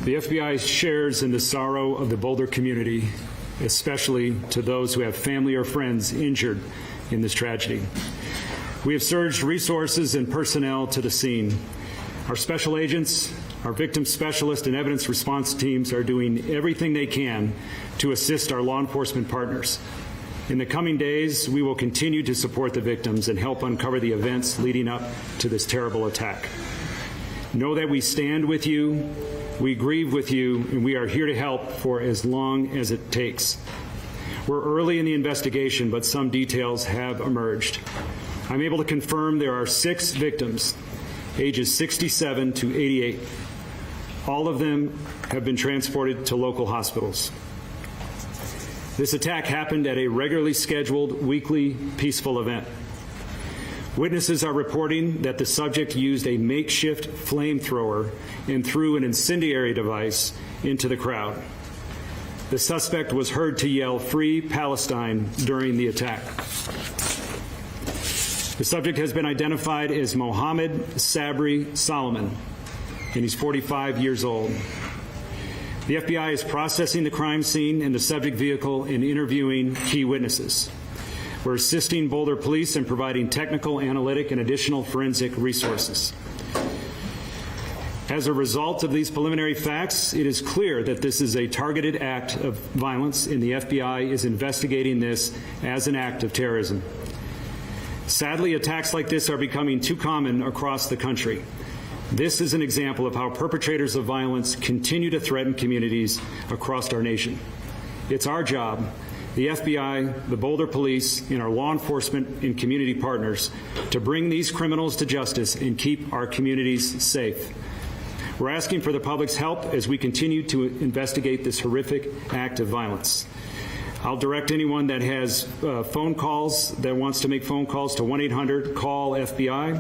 The FBI shares in the sorrow of the Boulder community, especially to those who have family or friends injured in this tragedy. We have surged resources and personnel to the scene. Our special agents, our victim specialist and evidence response teams are doing everything they can to assist our law enforcement partners. In the coming days, we will continue to support the victims and help uncover the events leading up to this terrible attack. Know that we stand with you, we grieve with you, and we are here to help for as long as it takes. We're early in the investigation, but some details have emerged. I'm able to confirm there are 6 victims, ages 67 to 88. All of them have been transported to local hospitals. This attack happened at a regularly scheduled weekly peaceful event. Witnesses are reporting that the subject used a makeshift flamethrower and threw an incendiary device into the crowd. The suspect was heard to yell, "Free Palestine," during the attack. The subject has been identified as Mohammed Sabri Solomon, and he's 45 years old. The FBI is processing the crime scene and the subject vehicle and interviewing key witnesses. We're assisting Boulder Police in providing technical, analytic, and additional forensic resources. As a result of these preliminary facts, it is clear that this is a targeted act of violence, and the FBI is investigating this as an act of terrorism. Sadly, attacks like this are becoming too common across the country. This is an example of how perpetrators of violence continue to threaten communities across our nation. It's our job, the FBI, the Boulder Police, and our law enforcement and community partners, to bring these criminals to justice and keep our communities safe. We're asking for the public's help as we continue to investigate this horrific act of violence. I'll direct anyone that has phone calls, that wants to make phone calls, to 1-800-CALL-FBI.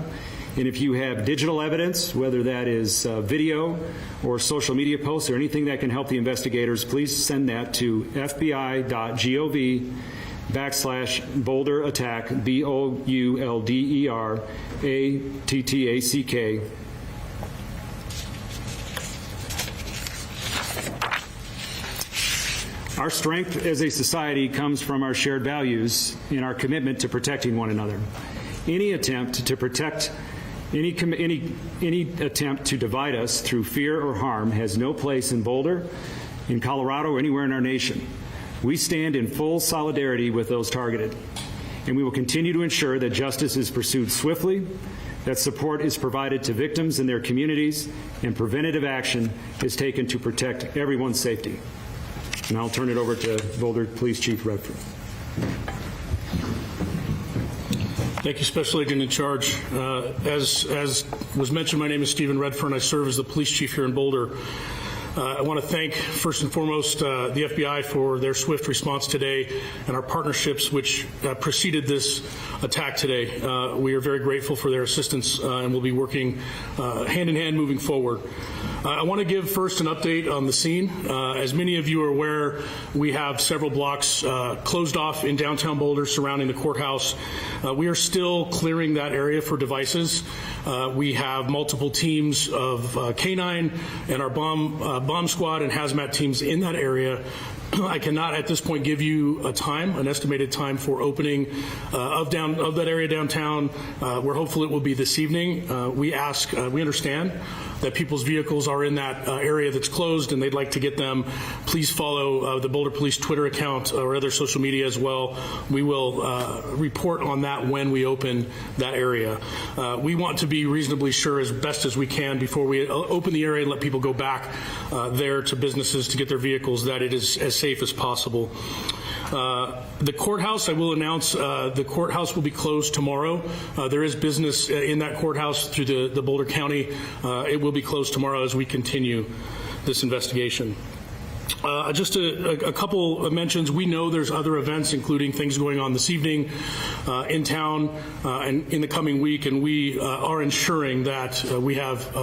And if you have digital evidence, whether that is video or social media posts or anything that can help the investigators, please send that to fbi.gov/Boulder Attack, BOULDER-ATTACK. Our strength as a society comes from our shared values and our commitment to protecting one another. Any attempt to protect Any attempt to divide us through fear or harm has no place in Boulder, in Colorado, or anywhere in our nation. We stand in full solidarity with those targeted, and we will continue to ensure that justice is pursued swiftly, that support is provided to victims and their communities, and preventative action is taken to protect everyone's safety. And I'll turn it over to Boulder Police Chief Redford. Thank you, Special Agent in Charge. As was mentioned, my name is Stephen Redfern, and I serve as the police chief here in Boulder. I want to thank, first and foremost, the FBI for their swift response today and our partnerships which preceded this attack today. We are very grateful for their assistance and will be working hand in hand moving forward. I want to give first an update on the scene. As many of you are aware, we have several blocks closed off in downtown Boulder surrounding the courthouse. We are still clearing that area for devices. We have multiple teams of K9 and our bomb squad and hazmat teams in that area. I cannot at this point give you an estimated time for opening of that area downtown. We're hopeful it will be this evening. We understand that people's vehicles are in that area that's closed and they'd like to get them. Please follow the Boulder Police Twitter account or other social media as well. We will report on that when we open that area. We want to be reasonably sure as best as we can before we open the area and let people go back there to businesses to get their vehicles that it is as safe as possible. The courthouse, I will announce, the courthouse will be closed tomorrow. There is business in that courthouse through the Boulder County. It will be closed tomorrow as we continue this investigation. Just a couple of mentions. We know there's other events, including things going on this evening in town and in the coming week, and we are ensuring that we have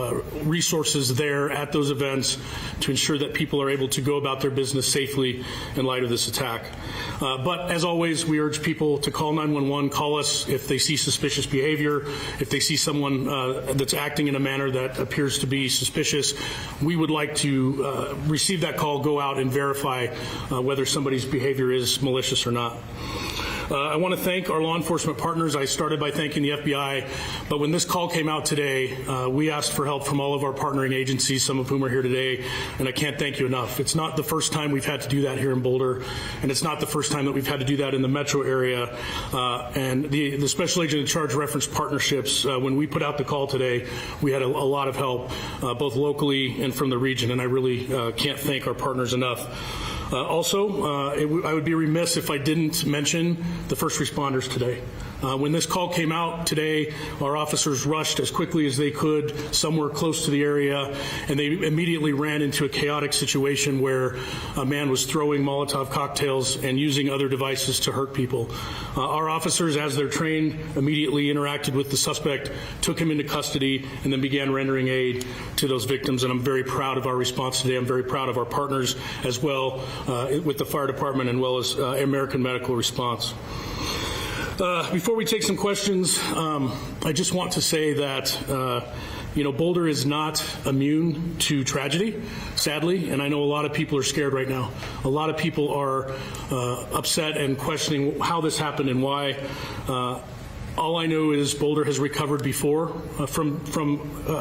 resources there at those events to ensure that people are able to go about their business safely in light of this attack. But as always, we urge people to call 911, call us if they see suspicious behavior, if they see someone that's acting in a manner that appears to be suspicious. We would like to receive that call, go out and verify whether somebody's behavior is malicious or not. I want to thank our law enforcement partners. I started by thanking the FBI, but when this call came out today, we asked for help from all of our partnering agencies, some of whom are here today, and I can't thank you enough. It's not the first time we've had to do that here in Boulder, and it's not the first time that we've had to do that in the metro area. And the special agent in charge referenced partnerships. When we put out the call today, we had a lot of help, both locally and from the region, and I really can't thank our partners enough. I would be remiss if I didn't mention the first responders today. When this call came out today, our officers rushed as quickly as they could somewhere close to the area, and they immediately ran into a chaotic situation where a man was throwing Molotov cocktails and using other devices to hurt people. Our officers, as they're trained, immediately interacted with the suspect, took him into custody, and then began rendering aid to those victims, and I'm very proud of our response today. I'm very proud of our partners as well with the fire department and well as American Medical Response. Before we take some questions, I just want to say that Boulder is not immune to tragedy, sadly, and I know a lot of people are scared right now. A lot of people are upset and questioning how this happened and why. All I know is Boulder has recovered before from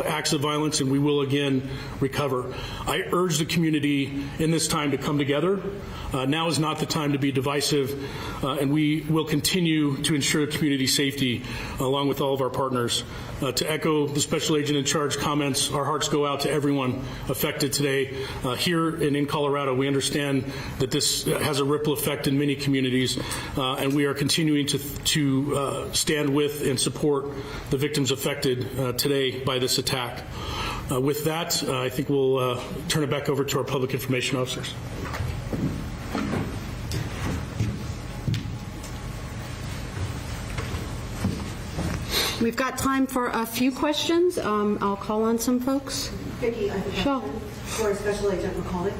acts of violence, and we will again recover. I urge the community in this time to come together. Now is not the time to be divisive, and we will continue to ensure community safety along with all of our partners. To echo the special agent in charge comments, our hearts go out to everyone affected today. Here and in Colorado, we understand that this has a ripple effect in many communities, and we are continuing to stand with and support the victims affected today by this attack. With that, I think we'll turn it back over to our public information officers. We've got time for a few questions. I'll call on some folks. Vicki, I have a question for Special Agent McCulloch.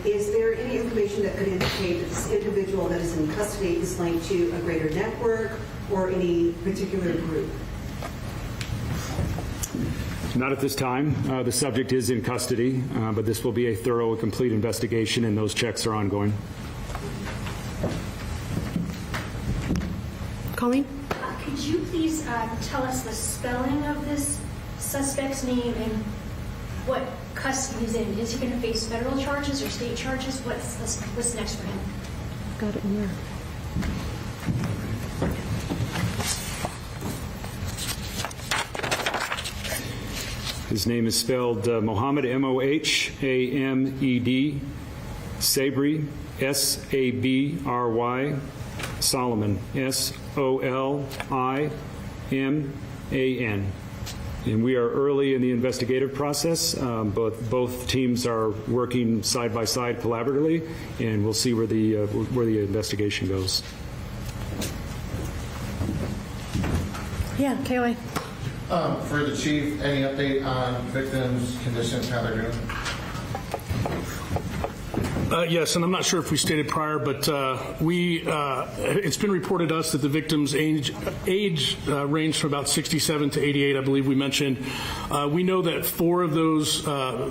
Is there any information that could indicate that this individual that is in custody is linked to a greater network or any particular group? Not at this time. The subject is in custody, but this will be a thorough and complete investigation, and those checks are ongoing. Colleen? Could you please tell us the spelling of this suspect's name and what custody he's in? Is he going to face federal charges or state charges? What's next for him? Got it in there. His name is spelled Mohammed, M-O-H-A-M-E-D, Sabry, S-A-B-R-Y, Solomon, S-O-L-I-M-A-N. And we are early in the investigative process. Both teams are working side by side collaboratively, and we'll see where the investigation goes. Yeah, Kaylee. For the chief, any update on victims' conditions, how they're doing? Yes, and I'm not sure if we stated prior, but it's been reported to us that the victims' age ranged from about 67 to 88, I believe we mentioned. We know that 4 of those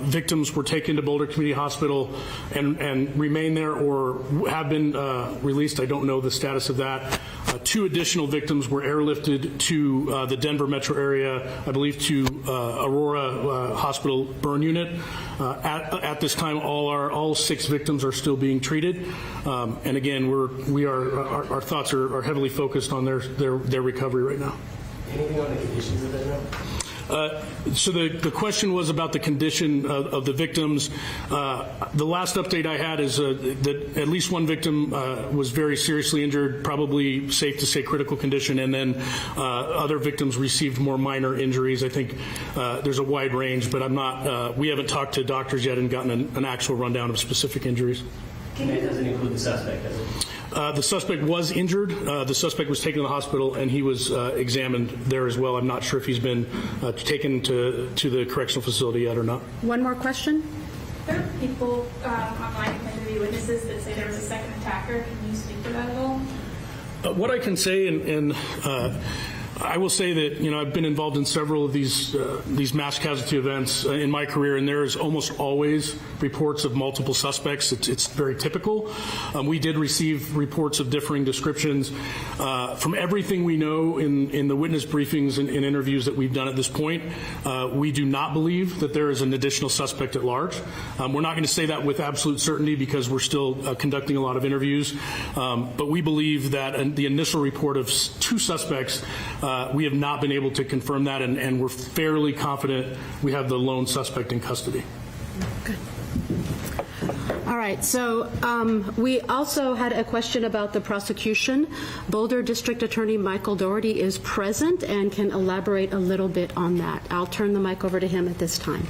victims were taken to Boulder Community Hospital and remain there or have been released. I don't know the status of that. 2 additional victims were airlifted to the Denver metro area, I believe to Aurora Hospital burn unit. At this time, all 6 victims are still being treated, and again, our thoughts are heavily focused on their recovery right now. Anything on the conditions of that now? So the question was about the condition of the victims. The last update I had is that at least one victim was very seriously injured, probably safe to say critical condition, and then other victims received more minor injuries. I think there's a wide range, but I'm not. We haven't talked to doctors yet and gotten an actual rundown of specific injuries. That doesn't include the suspect, does it? The suspect was injured. The suspect was taken to the hospital, and he was examined there as well. I'm not sure if he's been taken to the correctional facility yet or not. One more question? There are people online who claim to be witnesses that say there was a second attacker. Can you speak to that at all? What I can say, and I will say that I've been involved in several of these mass casualty events in my career, and there is almost always reports of multiple suspects. It's very typical. We did receive reports of differing descriptions. From everything we know in the witness briefings and interviews that we've done at this point, we do not believe that there is an additional suspect at large. We're not going to say that with absolute certainty because we're still conducting a lot of interviews, but we believe that the initial report of 2 suspects, we have not been able to confirm that, and we're fairly confident we have the lone suspect in custody. Good. All right, so we also had a question about the prosecution. Boulder District Attorney Michael Doherty is present and can elaborate a little bit on that. I'll turn the mic over to him at this time.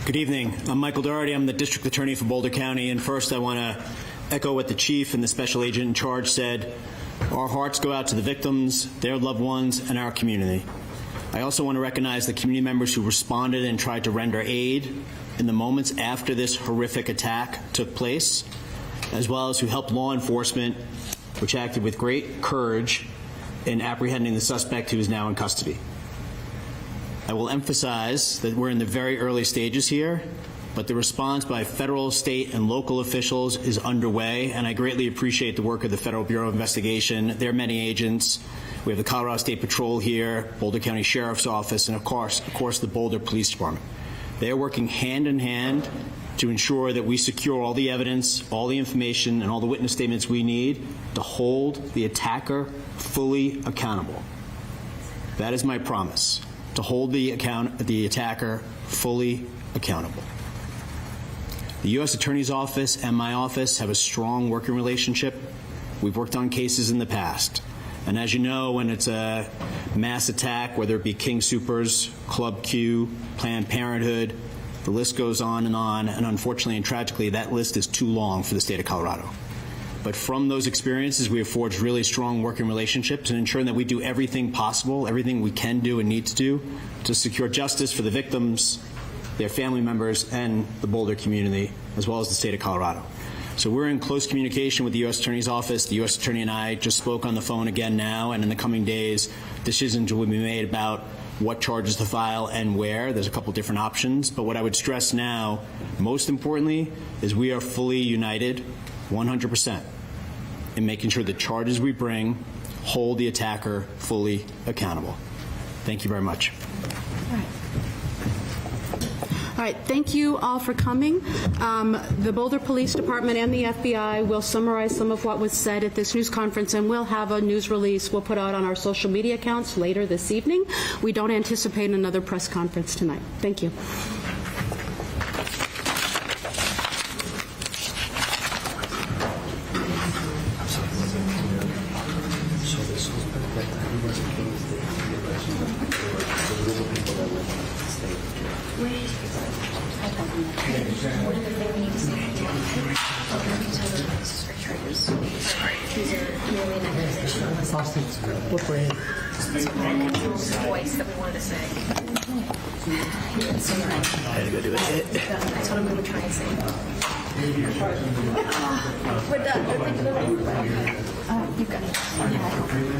Good evening. I'm Michael Doherty. I'm the District Attorney for Boulder County, and first I want to echo what the Chief and the Special Agent in charge said. Our hearts go out to the victims, their loved ones, and our community. I also want to recognize the community members who responded and tried to render aid in the moments after this horrific attack took place, as well as who helped law enforcement, which acted with great courage in apprehending the suspect who is now in custody. I will emphasize that we're in the very early stages here, but the response by federal, state, and local officials is underway, and I greatly appreciate the work of the Federal Bureau of Investigation. There are many agents. We have the Colorado State Patrol here, Boulder County Sheriff's Office, and of course, the Boulder Police Department. They are working hand in hand to ensure that we secure all the evidence, all the information, and all the witness statements we need to hold the attacker fully accountable. That is my promise, to hold the attacker fully accountable. The U.S. Attorney's Office and my office have a strong working relationship. We've worked on cases in the past. And as you know, when it's a mass attack, whether it be King Soopers, Club Q, Planned Parenthood, the list goes on, and unfortunately and tragically, that list is too long for the state of Colorado. But from those experiences, we have forged really strong working relationships and ensuring that we do everything possible, everything we can do and need to do to secure justice for the victims, their family members, and the Boulder community, as well as the state of Colorado. So we're in close communication with the U.S. Attorney's Office. The U.S. Attorney and I just spoke on the phone again now, and in the coming days, decisions will be made about what charges to file and where. There's a couple different options, but what I would stress now, most importantly, is we are fully united 100% in making sure the charges we bring hold the attacker fully accountable. Thank you very much. All right, thank you all for coming. The Boulder Police Department and the FBI will summarize some of what was said at this news conference, and we'll have a news release we'll put out on our social media accounts later this evening. We don't anticipate another press conference tonight. Thank you. Voice that we wanted to say. I gotta go do it. That's what I'm going to try and say. We're done. You've got it.